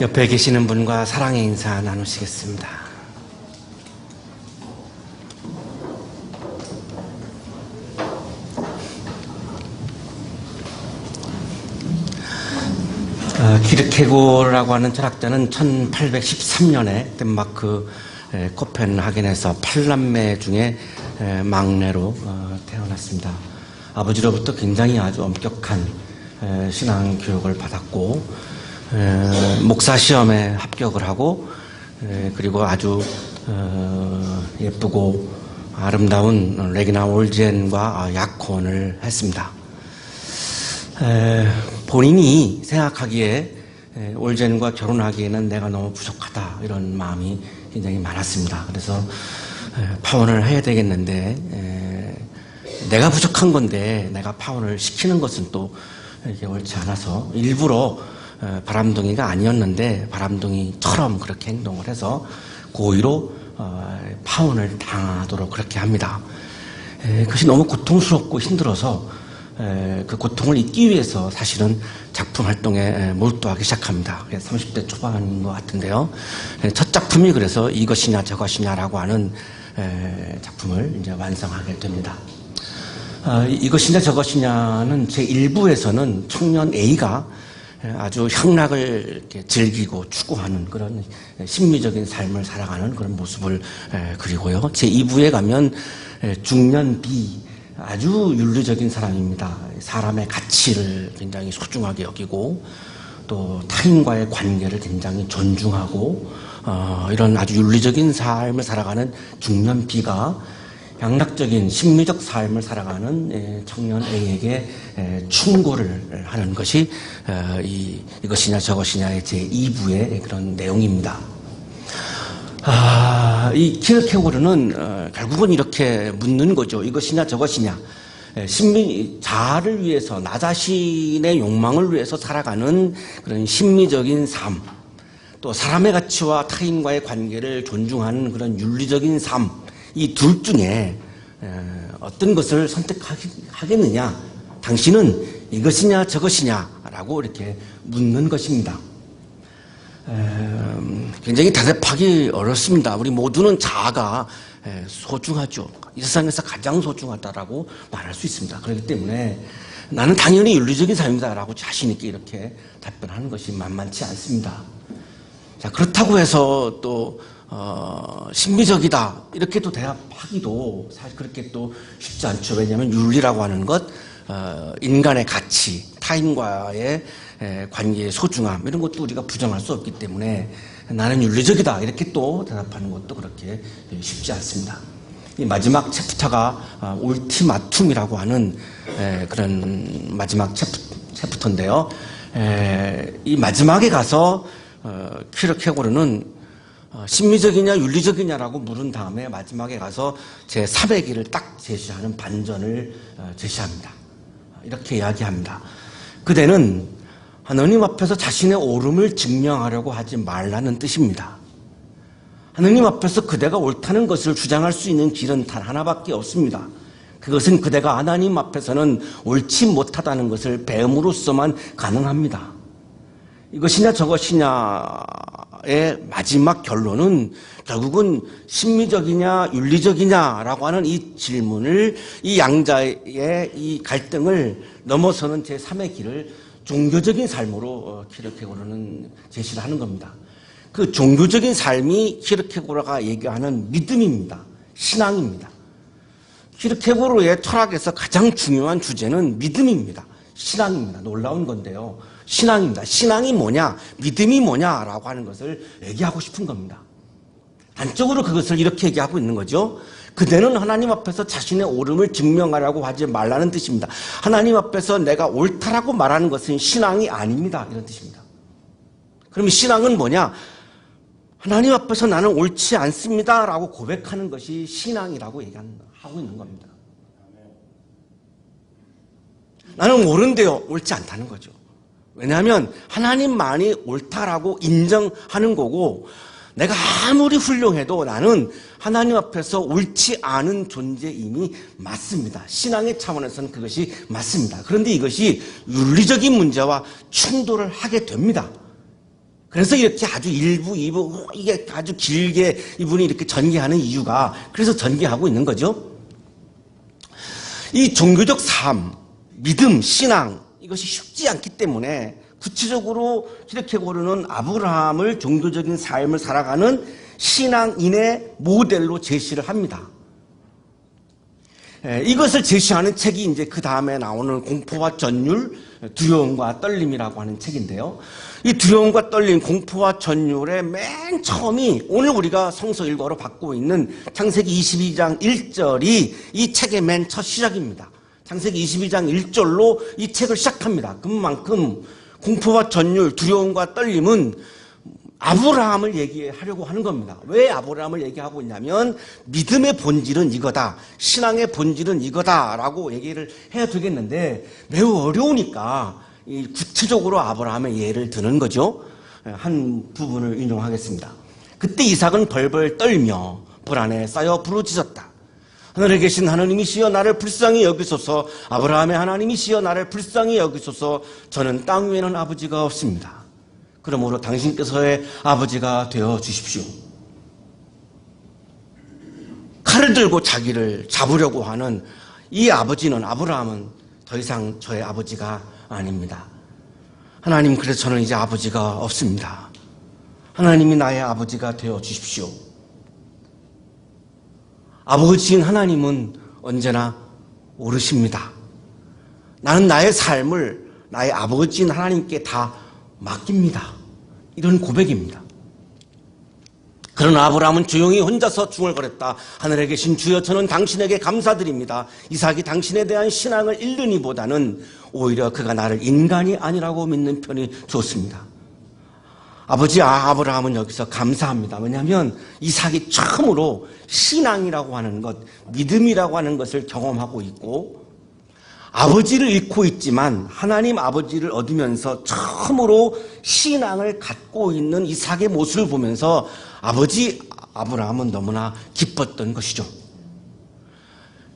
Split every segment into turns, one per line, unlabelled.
옆에 계시는 분과 사랑의 인사 나누시겠습니다. 키르케고르라고 하는 철학자는 1813년에 덴마크 코펜하겐에서 8남매 중에 막내로 태어났습니다. 아버지로부터 굉장히 아주 엄격한 신앙 교육을 받았고 목사 시험에 합격을 하고 그리고 아주 예쁘고 아름다운 레기나 올젠과 약혼을 했습니다. 본인이 생각하기에 올젠과 결혼하기에는 내가 너무 부족하다 이런 마음이 굉장히 많았습니다. 그래서 파혼을 해야 되겠는데 내가 부족한 건데 내가 파혼을 시키는 것은 또 이렇게 옳지 않아서 일부러 바람둥이가 아니었는데 바람둥이처럼 그렇게 행동을 해서 고의로 파혼을 당하도록 그렇게 합니다. 그것이 너무 고통스럽고 힘들어서 그 고통을 잊기 위해서 사실은 작품 활동에 몰두하기 시작합니다. 30대 초반인 것 같은데요. 첫 작품이 그래서 이것이냐 저것이냐라고 하는 작품을 이제 완성하게 됩니다. 이것이냐 저것이냐는 제1부에서는 청년 A가 아주 향락을 이렇게 즐기고 추구하는 그런 심미적인 삶을 살아가는 그런 모습을 그리고요. 제2부에 가면 중년 B, 아주 윤리적인 사람입니다. 사람의 가치를 굉장히 소중하게 여기고 또 타인과의 관계를 굉장히 존중하고 이런 아주 윤리적인 삶을 살아가는 중년 B가 양락적인 심리적 삶을 살아가는 청년 A에게 충고를 하는 것이 이것이냐 저것이냐의 제2부의 그런 내용입니다. 이 키르케고르는 결국은 이렇게 묻는 거죠. 이것이냐 저것이냐. 자아를 위해서 나 자신의 욕망을 위해서 살아가는 그런 심미적인 삶, 또 사람의 가치와 타인과의 관계를 존중하는 그런 윤리적인 삶, 이 둘 중에 어떤 것을 선택하겠느냐, 당신은 이것이냐 저것이냐라고 이렇게 묻는 것입니다. 굉장히 대답하기 어렵습니다. 우리 모두는 자아가 소중하죠. 이 세상에서 가장 소중하다라고 말할 수 있습니다. 그렇기 때문에 나는 당연히 윤리적인 삶이다라고 자신 있게 이렇게 답변하는 것이 만만치 않습니다. 자, 그렇다고 해서 또 신비적이다 이렇게 또 대답하기도 사실 그렇게 또 쉽지 않죠. 왜냐하면 윤리라고 하는 것, 인간의 가치, 타인과의 관계의 소중함 이런 것도 우리가 부정할 수 없기 때문에 나는 윤리적이다 이렇게 또 대답하는 것도 그렇게 쉽지 않습니다. 이 마지막 챕터가 울티마툼이라고 하는 그런 마지막 챕터인데요. 이 마지막에 가서 키르케고르는 심미적이냐 윤리적이냐라고 물은 다음에 마지막에 가서 제3의 길을 딱 제시하는 반전을 제시합니다. 이렇게 이야기합니다. 그대는 하느님 앞에서 자신의 옳음을 증명하려고 하지 말라는 뜻입니다. 하느님 앞에서 그대가 옳다는 것을 주장할 수 있는 길은 단 하나밖에 없습니다. 그것은 그대가 하나님 앞에서는 옳지 못하다는 것을 배움으로써만 가능합니다. 이것이냐 저것이냐의 마지막 결론은 결국은 심미적이냐 윤리적이냐라고 하는 이 질문을, 이 양자의 이 갈등을 넘어서는 제3의 길을 종교적인 삶으로 키르케고르는 제시를 하는 겁니다. 그 종교적인 삶이 키르케고르가 얘기하는 믿음입니다. 신앙입니다. 키르케고르의 철학에서 가장 중요한 주제는 믿음입니다. 신앙입니다. 놀라운 건데요. 신앙입니다. 신앙이 뭐냐, 믿음이 뭐냐라고 하는 것을 얘기하고 싶은 겁니다. 단적으로 그것을 이렇게 얘기하고 있는 거죠. 그대는 하나님 앞에서 자신의 옳음을 증명하려고 하지 말라는 뜻입니다. 하나님 앞에서 내가 옳다라고 말하는 것은 신앙이 아닙니다. 이런 뜻입니다. 그럼 신앙은 뭐냐? 하나님 앞에서 나는 옳지 않습니다라고 고백하는 것이 신앙이라고 하고 있는 겁니다. 나는 옳은데요, 옳지 않다는 거죠. 왜냐하면 하나님만이 옳다라고 인정하는 거고, 내가 아무리 훌륭해도 나는 하나님 앞에서 옳지 않은 존재임이 맞습니다. 신앙의 차원에서는 그것이 맞습니다. 그런데 이것이 윤리적인 문제와 충돌을 하게 됩니다. 그래서 이렇게 아주 일부, 2부, 이게 아주 길게 이분이 이렇게 전개하는 이유가 그래서 전개하고 있는 거죠. 이 종교적 삶, 믿음, 신앙, 이것이 쉽지 않기 때문에 구체적으로 키르케고르는 아브라함을 종교적인 삶을 살아가는 신앙인의 모델로 제시를 합니다. 이것을 제시하는 책이 이제 그 다음에 나오는 공포와 전율, 두려움과 떨림이라고 하는 책인데요. 이 두려움과 떨림, 공포와 전율의 맨 처음이 오늘 우리가 성서 일과로 받고 있는 창세기 22장 1절이 이 책의 맨 첫 시작입니다. 창세기 22장 1절로 이 책을 시작합니다. 그만큼 공포와 전율, 두려움과 떨림은 아브라함을 얘기하려고 하는 겁니다. 왜 아브라함을 얘기하고 있냐면 믿음의 본질은 이거다, 신앙의 본질은 이거다라고 얘기를 해야 되겠는데 매우 어려우니까 구체적으로 아브라함의 예를 드는 거죠. 한 부분을 인용하겠습니다. 그때 이삭은 벌벌 떨며 불안에 쌓여 부르짖었다. 하늘에 계신 하나님이시여 나를 불쌍히 여기소서. 아브라함의 하나님이시여 나를 불쌍히 여기소서. 저는 땅 위에는 아버지가 없습니다. 그러므로 당신께서의 아버지가 되어 주십시오. 칼을 들고 자기를 잡으려고 하는 이 아버지는, 아브라함은 더 이상 저의 아버지가 아닙니다. 하나님, 그래서 저는 이제 아버지가 없습니다. 하나님이 나의 아버지가 되어 주십시오. 아버지인 하나님은 언제나 옳으십니다. 나는 나의 삶을 나의 아버지인 하나님께 다 맡깁니다. 이런 고백입니다. 그러나 아브라함은 조용히 혼자서 중얼거렸다. 하늘에 계신 주여, 저는 당신에게 감사드립니다. 이삭이 당신에 대한 신앙을 잃으니보다는 오히려 그가 나를 인간이 아니라고 믿는 편이 좋습니다. 아버지 아브라함은 여기서 감사합니다. 왜냐하면 이삭이 처음으로 신앙이라고 하는 것, 믿음이라고 하는 것을 경험하고 있고, 아버지를 잃고 있지만 하나님 아버지를 얻으면서 처음으로 신앙을 갖고 있는 이삭의 모습을 보면서 아버지 아브라함은 너무나 기뻤던 것이죠.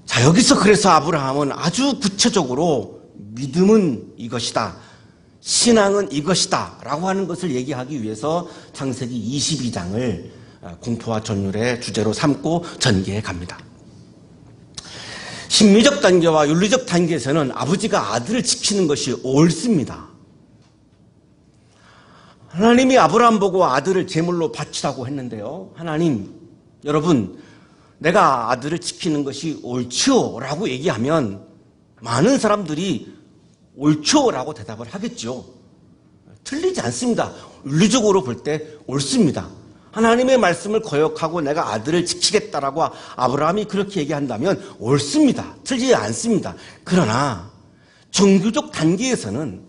자, 여기서 그래서 아브라함은 아주 구체적으로 믿음은 이것이다, 신앙은 이것이다 라고 하는 것을 얘기하기 위해서 창세기 22장을 공포와 전율의 주제로 삼고 전개해 갑니다. 심리적 단계와 윤리적 단계에서는 아버지가 아들을 지키는 것이 옳습니다. 하나님이 아브라함 보고 아들을 제물로 바치라고 했는데요. 하나님, 여러분, 내가 아들을 지키는 것이 옳지요 라고 얘기하면 많은 사람들이 옳죠 라고 대답을 하겠죠. 틀리지 않습니다. 윤리적으로 볼 때 옳습니다. 하나님의 말씀을 거역하고 내가 아들을 지키겠다라고 아브라함이 그렇게 얘기한다면 옳습니다. 틀리지 않습니다. 그러나 종교적 단계에서는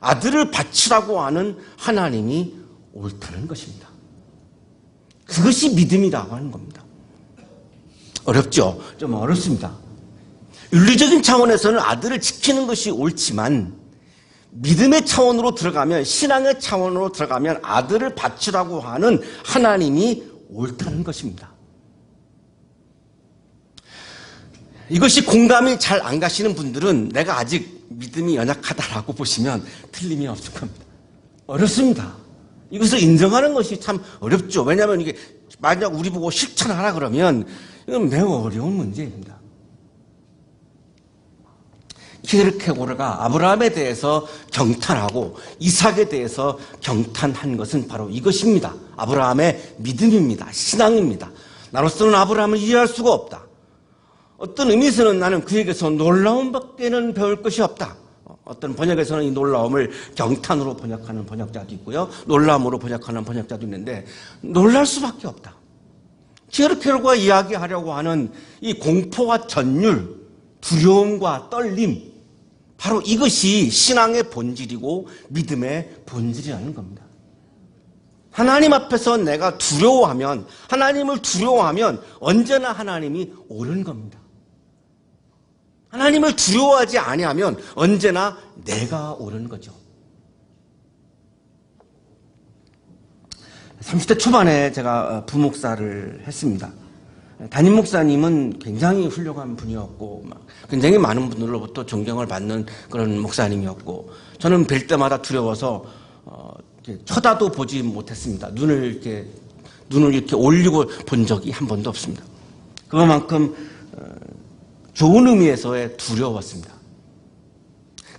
아들을 바치라고 하는 하나님이 옳다는 것입니다. 그것이 믿음이라고 하는 겁니다. 어렵죠? 좀 어렵습니다. 윤리적인 차원에서는 아들을 지키는 것이 옳지만 믿음의 차원으로 들어가면, 신앙의 차원으로 들어가면 아들을 바치라고 하는 하나님이 옳다는 것입니다. 이것이 공감이 잘 안 가시는 분들은 내가 아직 믿음이 연약하다라고 보시면 틀림이 없을 겁니다. 어렵습니다. 이것을 인정하는 것이 참 어렵죠. 왜냐하면 이게 만약 우리 보고 실천하라 그러면 이건 매우 어려운 문제입니다. 키르케고르가 아브라함에 대해서 경탄하고 이삭에 대해서 경탄한 것은 바로 이것입니다. 아브라함의 믿음입니다. 신앙입니다. 나로서는 아브라함을 이해할 수가 없다. 어떤 의미에서는 나는 그에게서 놀라움밖에는 배울 것이 없다. 어떤 번역에서는 이 놀라움을 경탄으로 번역하는 번역자도 있고요, 놀라움으로 번역하는 번역자도 있는데, 놀랄 수밖에 없다. 키르케고르가 이야기하려고 하는 이 공포와 전율, 두려움과 떨림, 바로 이것이 신앙의 본질이고 믿음의 본질이라는 겁니다. 하나님 앞에서 내가 두려워하면, 하나님을 두려워하면 언제나 하나님이 옳은 겁니다. 하나님을 두려워하지 아니하면 언제나 내가 옳은 거죠. 30대 초반에 제가 부목사를 했습니다. 담임 목사님은 굉장히 훌륭한 분이었고 굉장히 많은 분들로부터 존경을 받는 그런 목사님이었고, 저는 뵐 때마다 두려워서 쳐다도 보지 못했습니다. 눈을 이렇게 올리고 본 적이 한 번도 없습니다. 그만큼 좋은 의미에서의 두려웠습니다.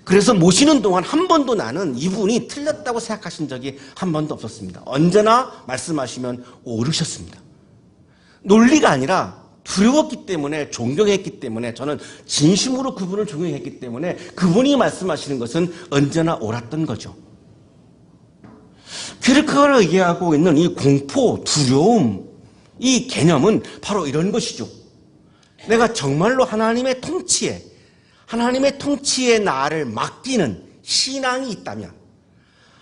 그래서 모시는 동안 한 번도 나는 이분이 틀렸다고 생각하신 적이 한 번도 없었습니다. 언제나 말씀하시면 옳으셨습니다. 논리가 아니라 두려웠기 때문에, 존경했기 때문에, 저는 진심으로 그분을 존경했기 때문에 그분이 말씀하시는 것은 언제나 옳았던 거죠. 퀴르케고르가 얘기하고 있는 이 공포, 두려움, 이 개념은 바로 이런 것이죠. 내가 정말로 하나님의 통치에 나를 맡기는 신앙이 있다면,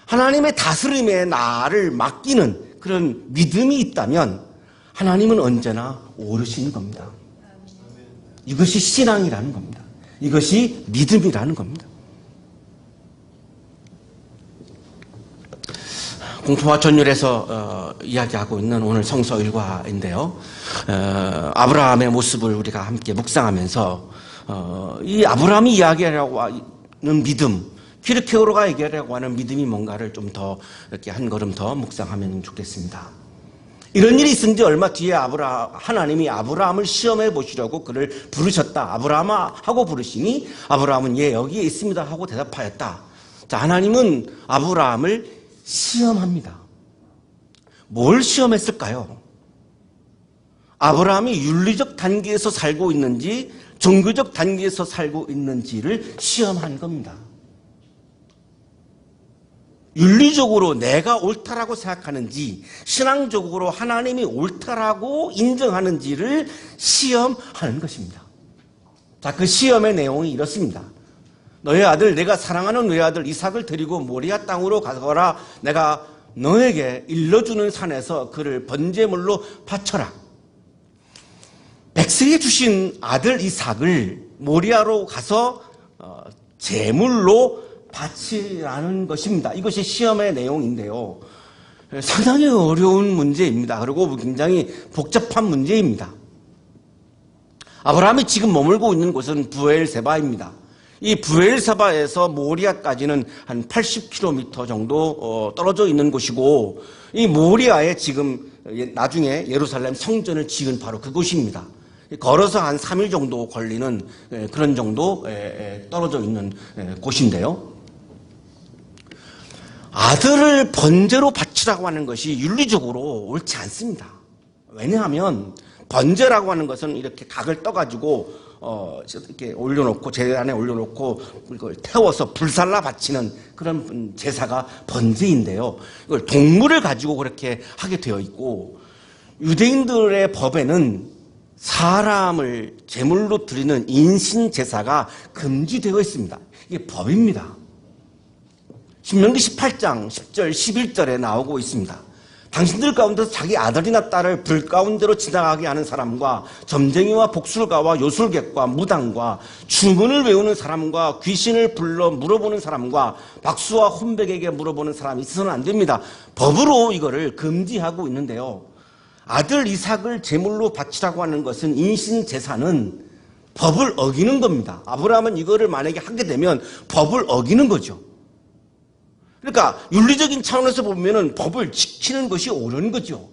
하나님의 다스림에 나를 맡기는 그런 믿음이 있다면 하나님은 언제나 옳으신 겁니다. 이것이 신앙이라는 겁니다. 이것이 믿음이라는 겁니다. 공포와 전율에서 이야기하고 있는 오늘 성서 일과인데요. 아브라함의 모습을 우리가 함께 묵상하면서 이 아브라함이 이야기하려고 하는 믿음, 퀴르케고르가 얘기하려고 하는 믿음이 뭔가를 좀 더 이렇게 한 걸음 더 묵상하면 좋겠습니다. 이런 일이 있은 지 얼마 뒤에 하나님이 아브라함을 시험해 보시려고 그를 부르셨다. 아브라함아 하고 부르시니 아브라함은 예 여기에 있습니다 하고 대답하였다. 자, 하나님은 아브라함을 시험합니다. 뭘 시험했을까요? 아브라함이 윤리적 단계에서 살고 있는지 종교적 단계에서 살고 있는지를 시험한 겁니다. 윤리적으로 내가 옳다라고 생각하는지, 신앙적으로 하나님이 옳다라고 인정하는지를 시험하는 것입니다. 자, 그 시험의 내용이 이렇습니다. 너의 아들, 내가 사랑하는 너의 아들 이삭을 데리고 모리아 땅으로 가거라. 내가 너에게 일러주는 산에서 그를 번제물로 바쳐라. 백성이 주신 아들 이삭을 모리아로 가서 제물로 바치라는 것입니다. 이것이 시험의 내용인데요. 상당히 어려운 문제입니다. 그리고 굉장히 복잡한 문제입니다. 아브라함이 지금 머물고 있는 곳은 부엘세바입니다. 이 부엘세바에서 모리아까지는 한 80km 정도 떨어져 있는 곳이고, 이 모리아에 지금 나중에 예루살렘 성전을 지은 바로 그곳입니다. 걸어서 한 3일 정도 걸리는 그런 정도 떨어져 있는 곳인데요. 아들을 번제로 바치라고 하는 것이 윤리적으로 옳지 않습니다. 왜냐하면 번제라고 하는 것은 이렇게 각을 떠가지고 이렇게 올려놓고 제대 안에 올려놓고 이걸 태워서 불살라 바치는 그런 제사가 번제인데요. 이걸 동물을 가지고 그렇게 하게 되어 있고, 유대인들의 법에는 사람을 제물로 드리는 인신 제사가 금지되어 있습니다. 이게 법입니다. 신명기 18장 10절 11절에 나오고 있습니다. 당신들 가운데서 자기 아들이나 딸을 불 가운데로 지나가게 하는 사람과 점쟁이와 복술가와 요술객과 무당과 주문을 외우는 사람과 귀신을 불러 물어보는 사람과 박수와 혼백에게 물어보는 사람이 있어서는 안 됩니다. 법으로 이거를 금지하고 있는데요. 아들 이삭을 제물로 바치라고 하는 것은 인신제사는 법을 어기는 겁니다. 아브라함은 이거를 만약에 하게 되면 법을 어기는 거죠. 그러니까 윤리적인 차원에서 보면은 법을 지키는 것이 옳은 거죠.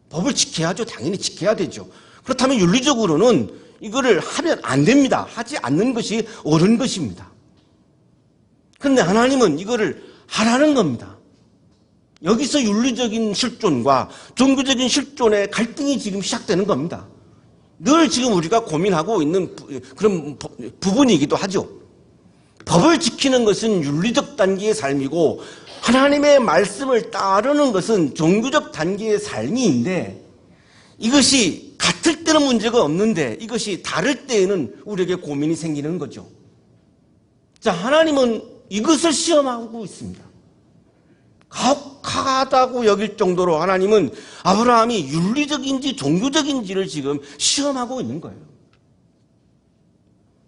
법을 지켜야죠. 당연히 지켜야 되죠. 그렇다면 윤리적으로는 이거를 하면 안 됩니다. 하지 않는 것이 옳은 것입니다. 그런데 하나님은 이거를 하라는 겁니다. 여기서 윤리적인 실존과 종교적인 실존의 갈등이 지금 시작되는 겁니다. 늘 지금 우리가 고민하고 있는 그런 부분이기도 하죠. 법을 지키는 것은 윤리적 단계의 삶이고, 하나님의 말씀을 따르는 것은 종교적 단계의 삶인데, 이것이 같을 때는 문제가 없는데 이것이 다를 때에는 우리에게 고민이 생기는 거죠. 자, 하나님은 이것을 시험하고 있습니다. 가혹하다고 여길 정도로 하나님은 아브라함이 윤리적인지 종교적인지를 지금 시험하고 있는 거예요.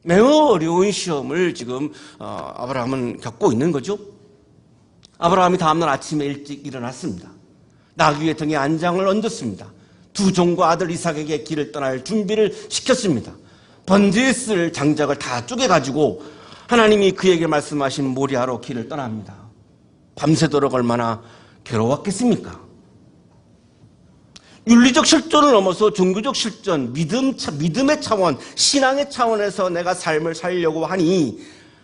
매우 어려운 시험을 지금 아브라함은 겪고 있는 거죠. 아브라함이 다음날 아침에 일찍 일어났습니다. 나귀의 등에 안장을 얹었습니다. 두 종과 아들 이삭에게 길을 떠날 준비를 시켰습니다. 번제에 쓸 장작을 다 쪼개가지고 하나님이 그에게 말씀하신 모리아로 길을 떠납니다. 밤새도록 얼마나 괴로웠겠습니까? 윤리적 실존을 넘어서 종교적 실존, 믿음의 차원, 신앙의 차원에서 내가 삶을 살려고 하니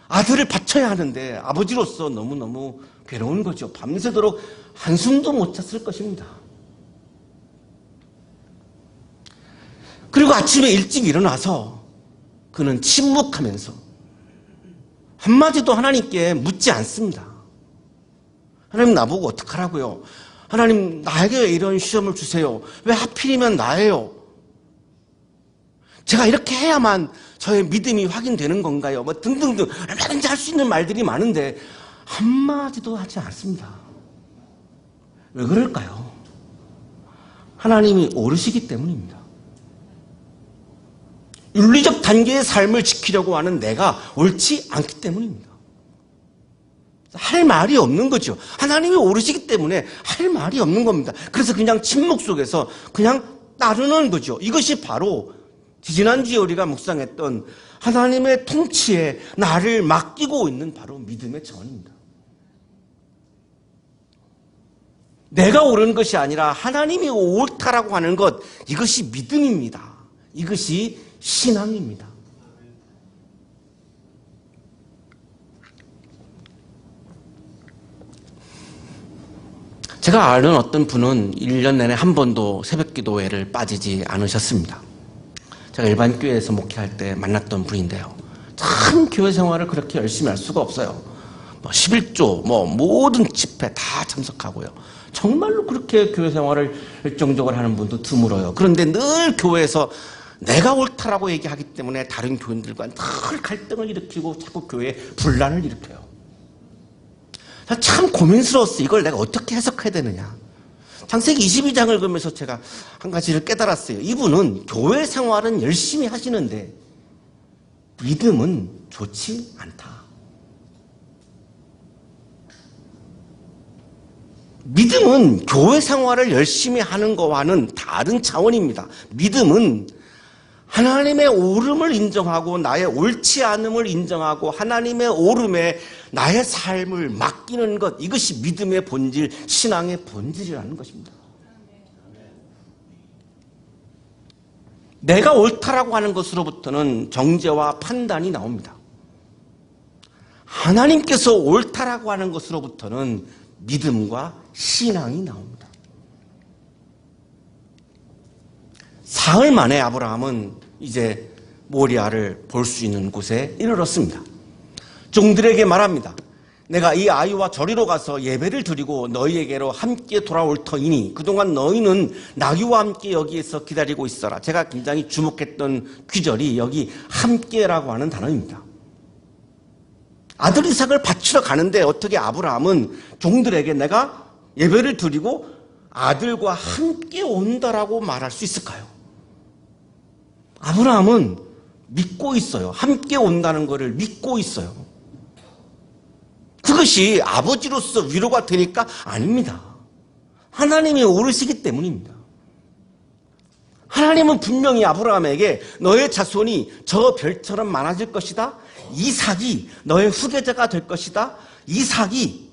아들을 바쳐야 하는데 아버지로서 너무너무 괴로운 거죠. 밤새도록 한숨도 못 잤을 것입니다. 그리고 아침에 일찍 일어나서 그는 침묵하면서 한마디도 하나님께 묻지 않습니다. 하나님 나보고 어떡하라고요? 하나님 나에게 왜 이런 시험을 주세요? 왜 하필이면 나예요? 제가 이렇게 해야만 저의 믿음이 확인되는 건가요? 뭐 등등등 얼마든지 할 수 있는 말들이 많은데 한마디도 하지 않습니다. 왜 그럴까요? 하나님이 오르시기 때문입니다. 윤리적 단계의 삶을 지키려고 하는 내가 옳지 않기 때문입니다. 할 말이 없는 거죠. 하나님이 오르시기 때문에 할 말이 없는 겁니다. 그래서 그냥 침묵 속에서 그냥 따르는 거죠. 이것이 바로 지지난주에 우리가 묵상했던 하나님의 통치에 나를 맡기고 있는 바로 믿음의 차원입니다. 내가 옳은 것이 아니라 하나님이 옳다라고 하는 것, 이것이 믿음입니다. 이것이 신앙입니다. 제가 아는 어떤 분은 1년 내내 한 번도 새벽기도회를 빠지지 않으셨습니다. 제가 일반 교회에서 목회할 때 만났던 분인데요. 참 교회 생활을 그렇게 열심히 할 수가 없어요. 11조, 모든 집회 다 참석하고요. 정말로 그렇게 교회 생활을 열정적으로 하는 분도 드물어요. 그런데 늘 교회에서 내가 옳다라고 얘기하기 때문에 다른 교인들과 늘 갈등을 일으키고 자꾸 교회에 분란을 일으켜요. 참 고민스러웠어요. 이걸 내가 어떻게 해석해야 되느냐. 창세기 22장을 읽으면서 제가 한 가지를 깨달았어요. 이분은 교회 생활은 열심히 하시는데 믿음은 좋지 않다. 믿음은 교회 생활을 열심히 하는 것과는 다른 차원입니다. 믿음은 하나님의 옳음을 인정하고 나의 옳지 않음을 인정하고 하나님의 옳음에 나의 삶을 맡기는 것, 이것이 믿음의 본질, 신앙의 본질이라는 것입니다. 내가 옳다라고 하는 것으로부터는 정죄와 판단이 나옵니다. 하나님께서 옳다라고 하는 것으로부터는 믿음과 신앙이 나옵니다. 사흘 만에 아브라함은 이제 모리아를 볼 수 있는 곳에 이르렀습니다. 종들에게 말합니다. 내가 이 아이와 저리로 가서 예배를 드리고 너희에게로 함께 돌아올 터이니 그동안 너희는 나귀와 함께 여기에서 기다리고 있어라. 제가 굉장히 주목했던 귀절이 여기 함께라고 하는 단어입니다. 아들 이삭을 바치러 가는데 어떻게 아브라함은 종들에게 내가 예배를 드리고 아들과 함께 온다라고 말할 수 있을까요? 아브라함은 믿고 있어요. 함께 온다는 것을 믿고 있어요. 그것이 아버지로서 위로가 되니까 아닙니다. 하나님이 오르시기 때문입니다. 하나님은 분명히 아브라함에게 너의 자손이 저 별처럼 많아질 것이다. 이삭이 너의 후계자가 될 것이다. 이삭이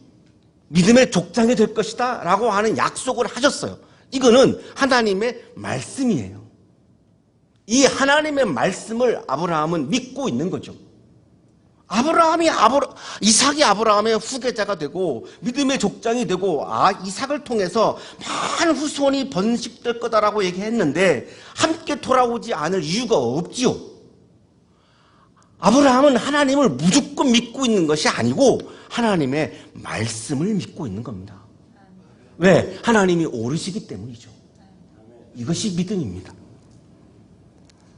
믿음의 족장이 될 것이다 라고 하는 약속을 하셨어요. 이거는 하나님의 말씀이에요. 이 하나님의 말씀을 아브라함은 믿고 있는 거죠. 이삭이 아브라함의 후계자가 되고 믿음의 족장이 되고 이삭을 통해서 많은 후손이 번식될 거다라고 얘기했는데 함께 돌아오지 않을 이유가 없지요. 아브라함은 하나님을 무조건 믿고 있는 것이 아니고 하나님의 말씀을 믿고 있는 겁니다. 왜? 하나님이 오르시기 때문이죠. 이것이 믿음입니다.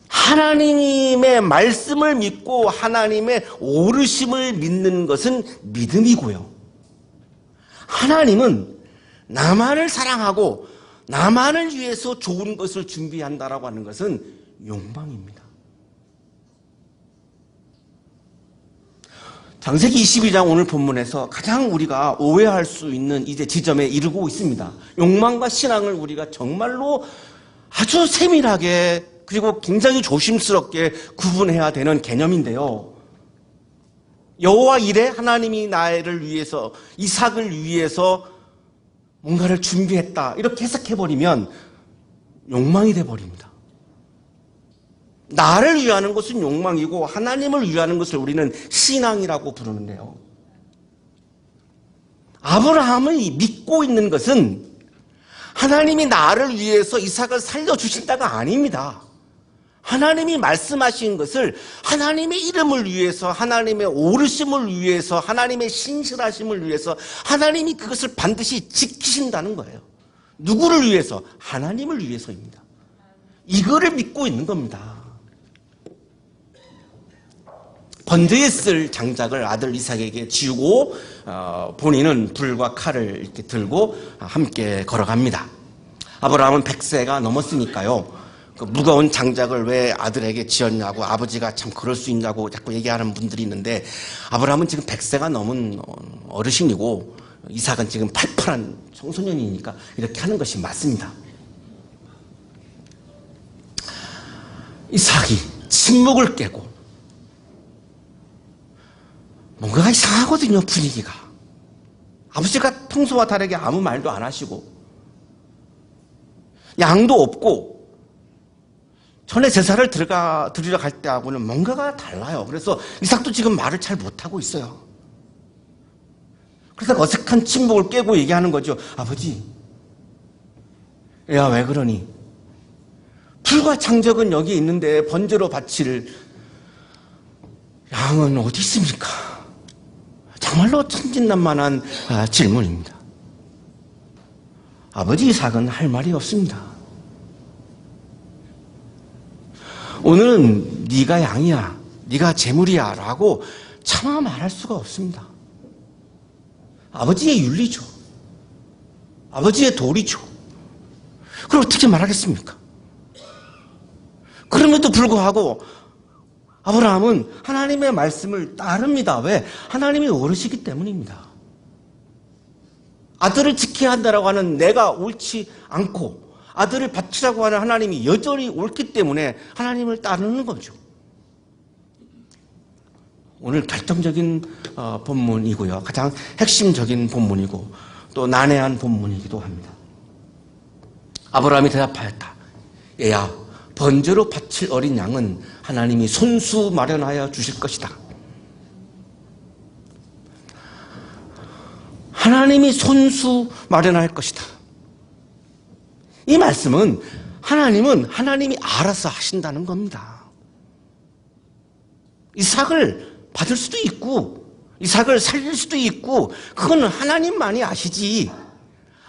하나님의 말씀을 믿고 하나님의 오르심을 믿는 것은 믿음이고요. 하나님은 나만을 사랑하고 나만을 위해서 좋은 것을 준비한다라고 하는 것은 욕망입니다. 창세기 22장 오늘 본문에서 가장 우리가 오해할 수 있는 이제 지점에 이르고 있습니다. 욕망과 신앙을 우리가 정말로 아주 세밀하게 그리고 굉장히 조심스럽게 구분해야 되는 개념인데요. 여호와 이래 하나님이 나를 위해서 이삭을 위해서 뭔가를 준비했다 이렇게 해석해버리면 욕망이 돼버립니다. 나를 위하는 것은 욕망이고 하나님을 위하는 것을 우리는 신앙이라고 부르는데요. 아브라함이 믿고 있는 것은 하나님이 나를 위해서 이삭을 살려주신다가 아닙니다. 하나님이 말씀하신 것을 하나님의 이름을 위해서, 하나님의 오르심을 위해서, 하나님의 신실하심을 위해서 하나님이 그것을 반드시 지키신다는 거예요. 누구를 위해서? 하나님을 위해서입니다. 이거를 믿고 있는 겁니다. 번제에 쓸 장작을 아들 이삭에게 지우고 본인은 불과 칼을 이렇게 들고 함께 걸어갑니다. 아브라함은 100세가 넘었으니까요. 그 무거운 장작을 왜 아들에게 지었냐고, 아버지가 참 그럴 수 있냐고 자꾸 얘기하는 분들이 있는데, 아브라함은 지금 100세가 넘은 어르신이고 이삭은 지금 팔팔한 청소년이니까 이렇게 하는 것이 맞습니다. 이삭이 침묵을 깨고, 뭔가 이상하거든요, 분위기가. 아버지가 평소와 다르게 아무 말도 안 하시고, 양도 없고, 전에 제사를 드리러 갈 때하고는 뭔가가 달라요. 그래서 이삭도 지금 말을 잘 못하고 있어요. 그래서 어색한 침묵을 깨고 얘기하는 거죠. 아버지, 야, 왜 그러니? 불과 장작은 여기 있는데 번제로 바칠 양은 어디 있습니까? 정말로 천진난만한 질문입니다. 아버지 이삭은 할 말이 없습니다. 오늘은 네가 양이야, 네가 재물이야 라고 차마 말할 수가 없습니다. 아버지의 윤리죠. 아버지의 도리죠. 그럼 어떻게 말하겠습니까? 그럼에도 불구하고 아브라함은 하나님의 말씀을 따릅니다. 왜? 하나님이 어르시기 때문입니다. 아들을 지켜야 한다고 하는 내가 옳지 않고 아들을 바치라고 하는 하나님이 여전히 옳기 때문에 하나님을 따르는 거죠. 오늘 결정적인 본문이고요. 가장 핵심적인 본문이고 또 난해한 본문이기도 합니다. 아브라함이 대답하였다. 얘야, 번제로 바칠 어린 양은 하나님이 손수 마련하여 주실 것이다. 하나님이 손수 마련할 것이다. 이 말씀은 하나님이 알아서 하신다는 겁니다. 이삭을 받을 수도 있고 이삭을 살릴 수도 있고 그건 하나님만이 아시지.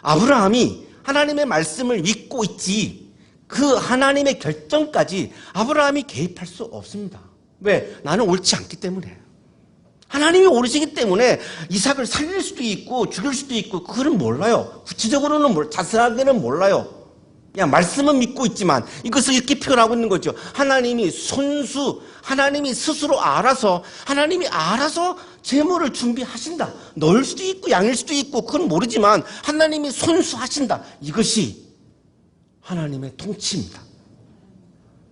아브라함이 하나님의 말씀을 믿고 있지 그 하나님의 결정까지 아브라함이 개입할 수 없습니다. 왜? 나는 옳지 않기 때문에. 하나님이 옳으시기 때문에 이삭을 살릴 수도 있고 죽일 수도 있고 그거는 몰라요. 구체적으로는 자세하게는 몰라요. 그냥 말씀은 믿고 있지만 이것을 이렇게 표현하고 있는 거죠. 하나님이 하나님이 스스로 하나님이 알아서 제물을 준비하신다. 너일 수도 있고 양일 수도 있고 그건 모르지만 하나님이 손수하신다. 이것이 하나님의 통치입니다.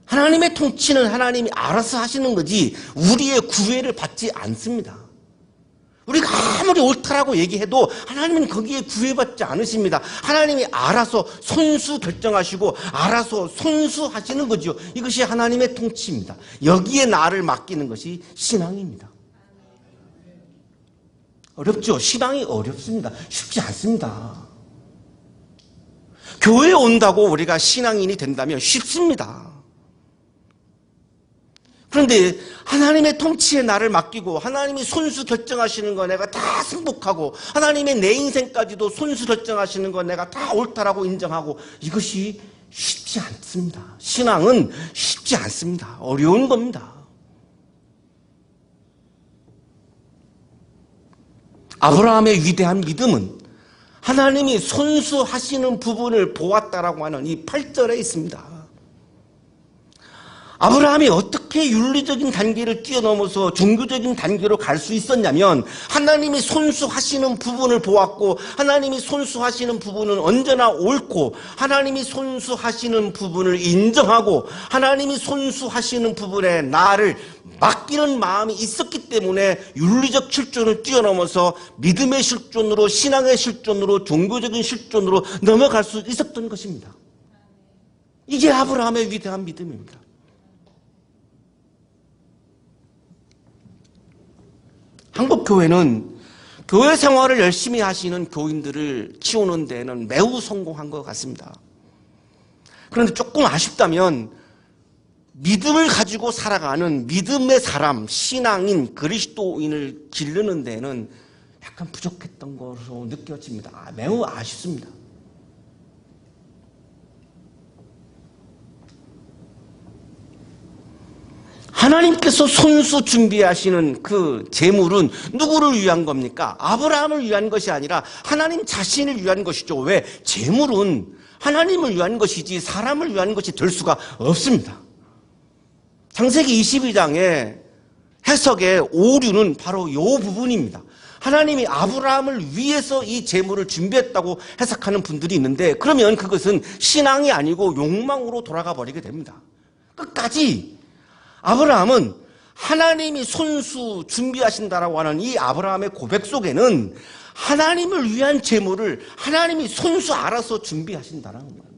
하나님의 통치는 하나님이 알아서 하시는 거지 우리의 구애를 받지 않습니다. 우리가 아무리 옳다라고 얘기해도 하나님은 거기에 구애받지 않으십니다. 하나님이 알아서 손수 결정하시고 알아서 손수하시는 거죠. 이것이 하나님의 통치입니다. 여기에 나를 맡기는 것이 신앙입니다. 어렵죠? 신앙이 어렵습니다. 쉽지 않습니다. 교회에 온다고 우리가 신앙인이 된다면 쉽습니다. 그런데 하나님의 통치에 나를 맡기고 하나님이 손수 결정하시는 거 내가 다 승복하고 하나님의 내 인생까지도 손수 결정하시는 거 내가 다 옳다라고 인정하고 이것이 쉽지 않습니다. 신앙은 쉽지 않습니다. 어려운 겁니다. 아브라함의 위대한 믿음은 하나님이 손수하시는 부분을 보았다라고 하는 이 8절에 있습니다. 아브라함이 어떻게 윤리적인 단계를 뛰어넘어서 종교적인 단계로 갈 수 있었냐면 하나님이 손수하시는 부분을 보았고 하나님이 손수하시는 부분은 언제나 옳고 하나님이 손수하시는 부분을 인정하고 하나님이 손수하시는 부분에 나를 맡기는 마음이 있었기 때문에 윤리적 실존을 뛰어넘어서 믿음의 실존으로, 신앙의 실존으로, 종교적인 실존으로 넘어갈 수 있었던 것입니다. 이게 아브라함의 위대한 믿음입니다. 한국교회는 교회 생활을 열심히 하시는 교인들을 키우는 데는 매우 성공한 것 같습니다. 그런데 조금 아쉽다면 믿음을 가지고 살아가는 믿음의 사람, 신앙인, 그리스도인을 기르는 데는 약간 부족했던 것으로 느껴집니다. 매우 아쉽습니다. 하나님께서 손수 준비하시는 그 재물은 누구를 위한 겁니까? 아브라함을 위한 것이 아니라 하나님 자신을 위한 것이죠. 왜? 재물은 하나님을 위한 것이지 사람을 위한 것이 될 수가 없습니다. 창세기 22장의 해석의 오류는 바로 이 부분입니다. 하나님이 아브라함을 위해서 이 재물을 준비했다고 해석하는 분들이 있는데, 그러면 그것은 신앙이 아니고 욕망으로 돌아가 버리게 됩니다. 끝까지 아브라함은 하나님이 손수 준비하신다라고 하는 이 아브라함의 고백 속에는 하나님을 위한 재물을 하나님이 손수 알아서 준비하신다라는 거죠.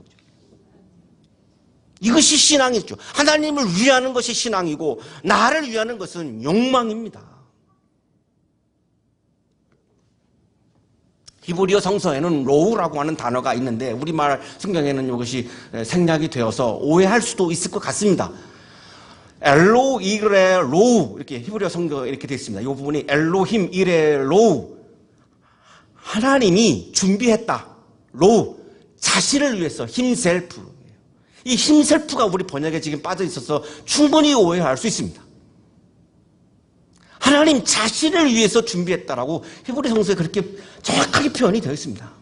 이것이 신앙이죠. 하나님을 위하는 것이 신앙이고 나를 위하는 것은 욕망입니다. 히브리어 성서에는 로우라고 하는 단어가 있는데 우리말 성경에는 이것이 생략이 되어서 오해할 수도 있을 것 같습니다. 엘로 이레 로우, 이렇게 히브리어 성경에 이렇게 되어 있습니다. 이 부분이 엘로힘 이레 로우, 하나님이 준비했다. 로우, 자신을 위해서 힘셀프. 이 힘셀프가 우리 번역에 지금 빠져 있어서 충분히 오해할 수 있습니다. 하나님 자신을 위해서 준비했다라고 히브리 성서에 그렇게 정확하게 표현이 되어 있습니다.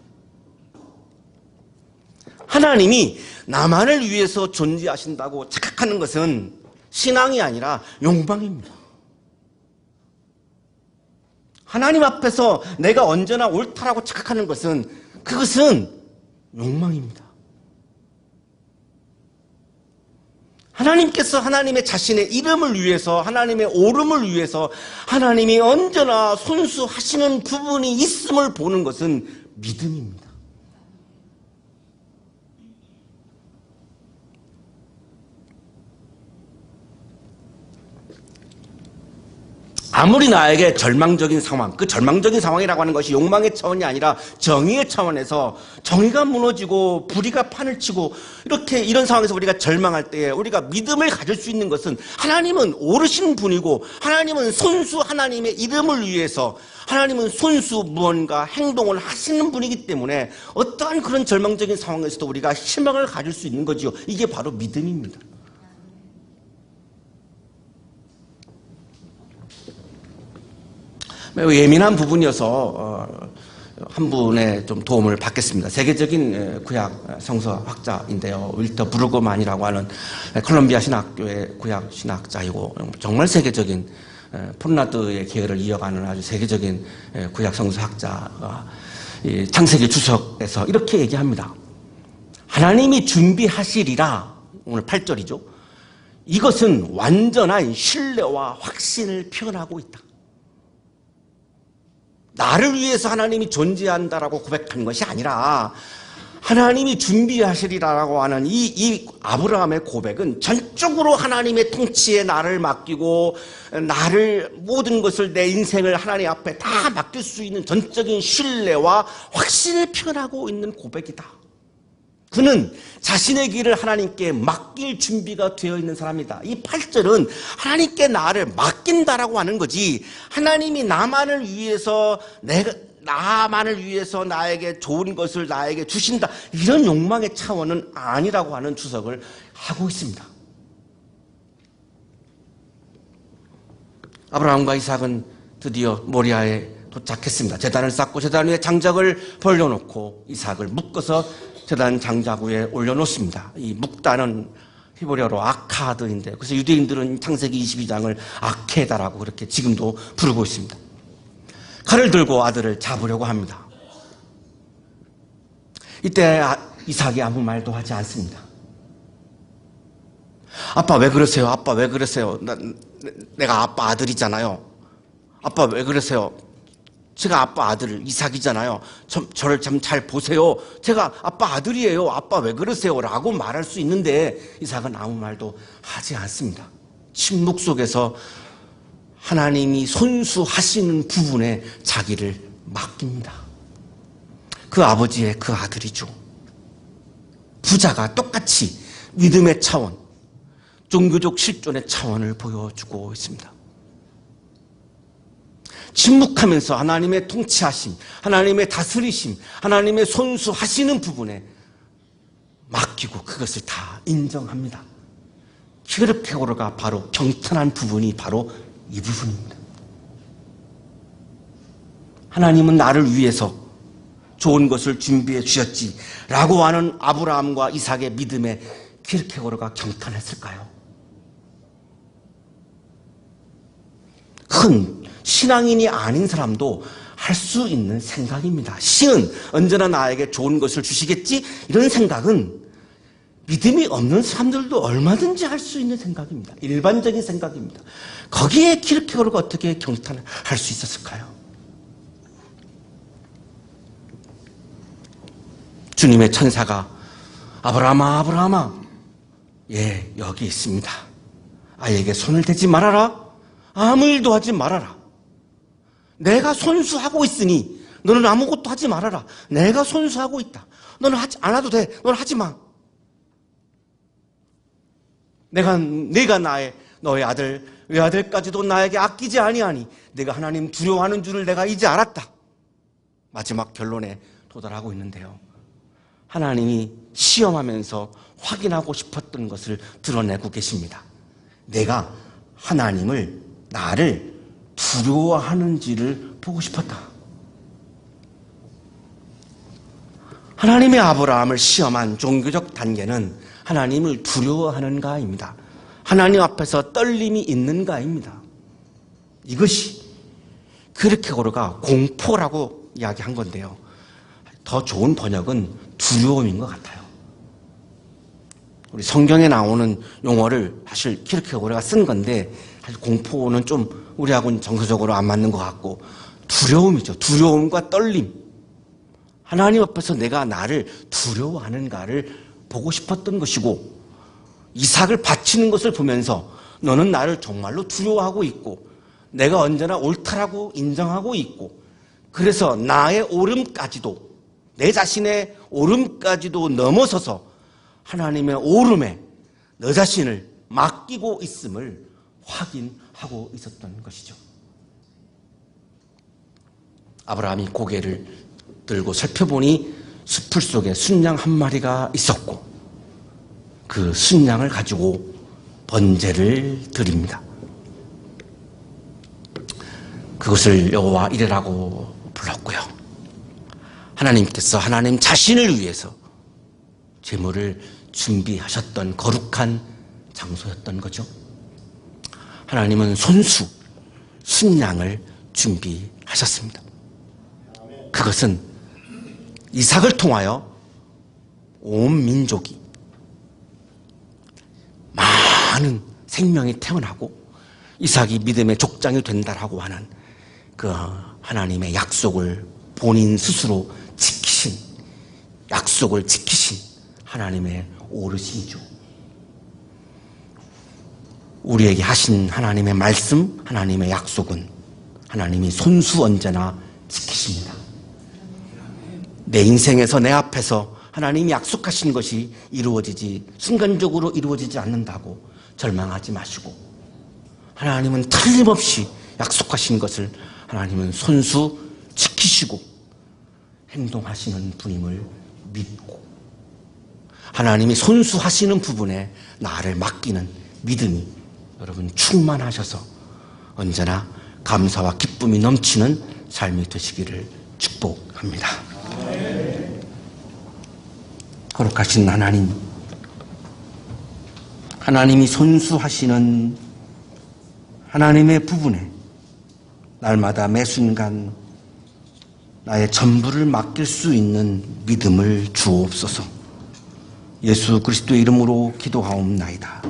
하나님이 나만을 위해서 존재하신다고 착각하는 것은 신앙이 아니라 욕망입니다. 하나님 앞에서 내가 언제나 옳다라고 착각하는 것은 그것은 욕망입니다. 하나님께서 하나님의 자신의 이름을 위해서, 하나님의 오름을 위해서 하나님이 언제나 손수하시는 부분이 있음을 보는 것은 믿음입니다. 아무리 나에게 절망적인 상황, 그 절망적인 상황이라고 하는 것이 욕망의 차원이 아니라 정의의 차원에서 정의가 무너지고 불의가 판을 치고 이런 상황에서 우리가 절망할 때에 우리가 믿음을 가질 수 있는 것은 하나님은 오르신 분이고 하나님은 손수 하나님의 이름을 위해서 하나님은 손수 무언가 행동을 하시는 분이기 때문에 어떠한 그런 절망적인 상황에서도 우리가 희망을 가질 수 있는 거지요. 이게 바로 믿음입니다. 매우 예민한 부분이어서 한 분의 좀 도움을 받겠습니다. 세계적인 구약 성서 학자인데요. 윌터 브루그만이라고 하는 콜롬비아 신학교의 구약 신학자이고 정말 세계적인 폰라드의 계열을 이어가는 아주 세계적인 구약 성서 학자가 창세기 주석에서 이렇게 얘기합니다. 하나님이 준비하시리라, 오늘 8절이죠. 이것은 완전한 신뢰와 확신을 표현하고 있다. 나를 위해서 하나님이 존재한다라고 고백한 것이 아니라 하나님이 준비하시리라고 하는 이 아브라함의 고백은 전적으로 하나님의 통치에 나를 맡기고 모든 것을 내 인생을 하나님 앞에 다 맡길 수 있는 전적인 신뢰와 확신을 표현하고 있는 고백이다. 그는 자신의 길을 하나님께 맡길 준비가 되어 있는 사람이다. 이 8절은 하나님께 나를 맡긴다라고 하는 거지, 하나님이 나만을 위해서 나에게 좋은 것을 나에게 주신다, 이런 욕망의 차원은 아니라고 하는 주석을 하고 있습니다. 아브라함과 이삭은 드디어 모리아에 도착했습니다. 제단을 쌓고 제단 위에 장작을 벌려놓고 이삭을 묶어서 제단 장작 위에 올려놓습니다. 이 묵다는 히브리어로 아카드인데, 그래서 유대인들은 창세기 22장을 아케다라고 그렇게 지금도 부르고 있습니다. 칼을 들고 아들을 잡으려고 합니다. 이때 이삭이 아무 말도 하지 않습니다. 아빠 왜 그러세요? 아빠 왜 그러세요? 내가 아빠 아들이잖아요. 아빠 왜 그러세요? 제가 아빠 아들 이삭이잖아요. 저를 참 잘 보세요. 제가 아빠 아들이에요. 아빠 왜 그러세요? 라고 말할 수 있는데 이삭은 아무 말도 하지 않습니다. 침묵 속에서 하나님이 손수하시는 부분에 자기를 맡깁니다. 그 아버지의 그 아들이죠. 부자가 똑같이 믿음의 차원, 종교적 실존의 차원을 보여주고 있습니다. 침묵하면서 하나님의 통치하심, 하나님의 다스리심, 하나님의 손수하시는 부분에 맡기고 그것을 다 인정합니다. 키르케고르가 바로 경탄한 부분이 바로 이 부분입니다. 하나님은 나를 위해서 좋은 것을 준비해 주셨지 라고 하는 아브라함과 이삭의 믿음에 키르케고르가 경탄했을까요? 큰 신앙인이 아닌 사람도 할 수 있는 생각입니다. 신은 언제나 나에게 좋은 것을 주시겠지? 이런 생각은 믿음이 없는 사람들도 얼마든지 할 수 있는 생각입니다. 일반적인 생각입니다. 거기에 키르케고르가 어떻게 경탄을 할 수 있었을까요? 주님의 천사가 아브라함아 아브라함아, 예, 여기 있습니다. 아이에게 손을 대지 말아라. 아무 일도 하지 말아라. 내가 손수하고 있으니 너는 아무것도 하지 말아라. 내가 손수하고 있다. 너는 하지 않아도 돼. 너는 하지 마. 내가 너의 아들 외아들까지도 나에게 아끼지 아니하니 내가 하나님 두려워하는 줄을 내가 이제 알았다. 마지막 결론에 도달하고 있는데요. 하나님이 시험하면서 확인하고 싶었던 것을 드러내고 계십니다. 내가 하나님을, 나를 두려워하는지를 보고 싶었다. 하나님의 아브라함을 시험한 종교적 단계는 하나님을 두려워하는가입니다. 하나님 앞에서 떨림이 있는가입니다. 이것이 키르케고르가 공포라고 이야기한 건데요. 더 좋은 번역은 두려움인 것 같아요. 우리 성경에 나오는 용어를 사실 키르케고르가 쓴 건데 사실 공포는 좀 우리하고는 정서적으로 안 맞는 것 같고 두려움이죠. 두려움과 떨림. 하나님 앞에서 내가 나를 두려워하는가를 보고 싶었던 것이고 이삭을 바치는 것을 보면서 너는 나를 정말로 두려워하고 있고 내가 언제나 옳다라고 인정하고 있고 그래서 나의 옳음까지도 내 자신의 옳음까지도 넘어서서 하나님의 옳음에 너 자신을 맡기고 있음을 확인하고 있었던 것이죠. 아브라함이 고개를 들고 살펴보니 숲풀 속에 순양 한 마리가 있었고 그 순양을 가지고 번제를 드립니다. 그것을 여호와 이레라고 불렀고요. 하나님께서 하나님 자신을 위해서 제물을 준비하셨던 거룩한 장소였던 거죠. 하나님은 손수, 순양을 준비하셨습니다. 그것은 이삭을 통하여 온 민족이 많은 생명이 태어나고 이삭이 믿음의 족장이 된다라고 하는 그 하나님의 약속을 본인 스스로 지키신, 약속을 지키신 하나님의 오르신이죠. 우리에게 하신 하나님의 말씀, 하나님의 약속은 하나님이 손수 언제나 지키십니다. 내 인생에서 내 앞에서 하나님이 약속하신 것이 이루어지지, 순간적으로 이루어지지 않는다고 절망하지 마시고 하나님은 틀림없이 약속하신 것을 하나님은 손수 지키시고 행동하시는 분임을 믿고 하나님이 손수하시는 부분에 나를 맡기는 믿음이 여러분 충만하셔서 언제나 감사와 기쁨이 넘치는 삶이 되시기를 축복합니다. 거룩하신 하나님, 하나님이 손수하시는 하나님의 부분에 날마다 매 순간 나의 전부를 맡길 수 있는 믿음을 주옵소서. 예수 그리스도의 이름으로 기도하옵나이다.